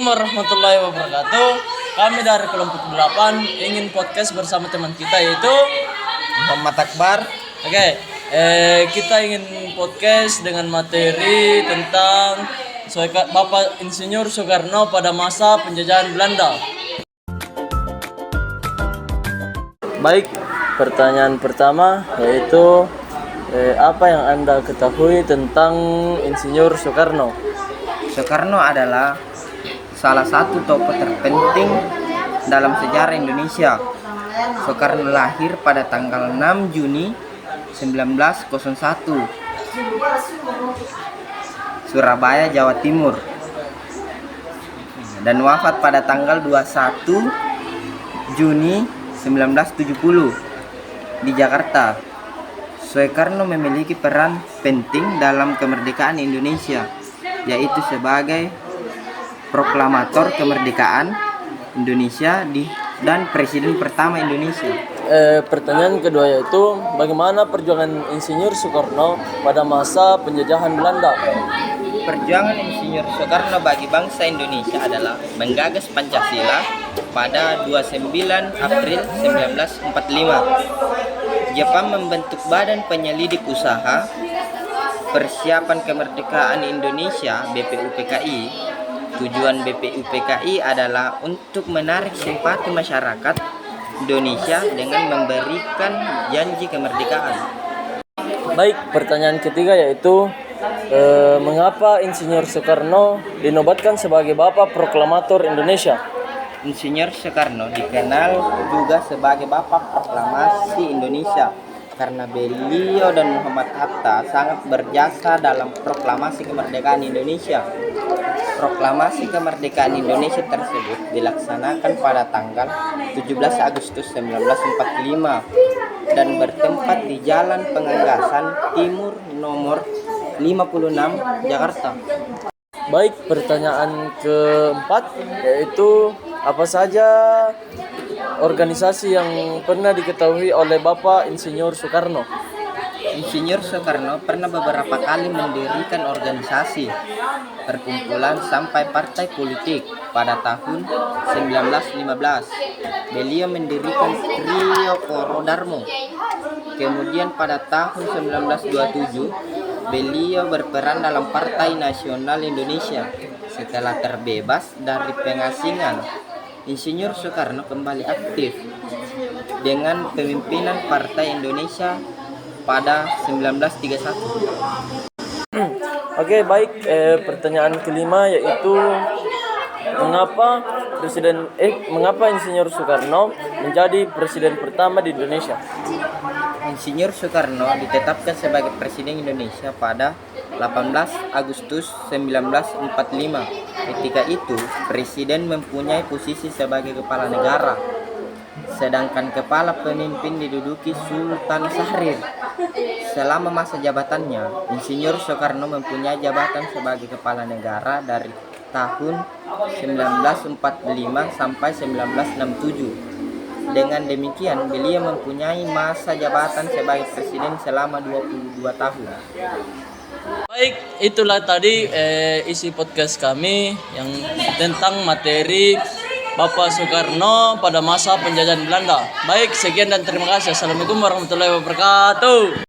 Warahmatullahi wabarakatuh. Kami dari kelompok 8 ingin podcast bersama teman kita yaitu Muhammad Akbar. Oke, kita ingin podcast dengan materi tentang Bapak Insinyur Soekarno pada masa penjajahan Belanda. Baik, pertanyaan pertama yaitu apa yang Anda ketahui tentang Insinyur Soekarno? Soekarno adalah salah satu tokoh terpenting dalam sejarah Indonesia. Soekarno lahir pada tanggal 6 Juni 1901, Surabaya, Jawa Timur, dan wafat pada tanggal 21 Juni 1970 di Jakarta. Soekarno memiliki peran penting dalam kemerdekaan Indonesia, yaitu sebagai proklamator kemerdekaan Indonesia dan presiden pertama Indonesia. Pertanyaan kedua yaitu bagaimana perjuangan Insinyur Soekarno pada masa penjajahan Belanda? Perjuangan Insinyur Soekarno bagi bangsa Indonesia adalah menggagas Pancasila pada 29 April 1945. Jepang membentuk Badan Penyelidik Usaha Persiapan Kemerdekaan Indonesia (BPUPKI). Tujuan BPUPKI adalah untuk menarik simpati masyarakat Indonesia dengan memberikan janji kemerdekaan. Baik, pertanyaan ketiga yaitu mengapa Insinyur Soekarno dinobatkan sebagai Bapak Proklamator Indonesia? Insinyur Soekarno dikenal juga sebagai Bapak Proklamasi Indonesia karena beliau dan Muhammad Hatta sangat berjasa dalam proklamasi kemerdekaan Indonesia. Proklamasi kemerdekaan Indonesia tersebut dilaksanakan pada tanggal 17 Agustus 1945 dan bertempat di Jalan Pengagasan Timur nomor 56, Jakarta. Baik, pertanyaan keempat yaitu apa saja organisasi yang pernah diketahui oleh Bapak Insinyur Soekarno? Insinyur Soekarno pernah beberapa kali mendirikan organisasi, perkumpulan sampai partai politik. Pada tahun 1915, beliau mendirikan Trio Koro Darmo. Kemudian pada tahun 1927, beliau berperan dalam Partai Nasional Indonesia. Setelah terbebas dari pengasingan, Insinyur Soekarno kembali aktif dengan pemimpinan Partai Indonesia pada 1931. Oke, baik. Pertanyaan kelima yaitu mengapa Insinyur Soekarno menjadi presiden pertama di Indonesia? Insinyur Soekarno ditetapkan sebagai presiden Indonesia pada 18 Agustus 1945. Ketika itu, presiden mempunyai posisi sebagai kepala negara, sedangkan kepala pemimpin diduduki Sultan Syahrir. Selama masa jabatannya, Insinyur Soekarno mempunyai jabatan sebagai kepala negara dari tahun 1945 sampai 1967. Dengan demikian, beliau mempunyai masa jabatan sebagai presiden selama 22 tahun. Baik, itulah tadi isi podcast kami yang tentang materi Bapak Soekarno pada masa penjajahan Belanda. Baik, sekian dan terima kasih. Assalamualaikum warahmatullahi wabarakatuh.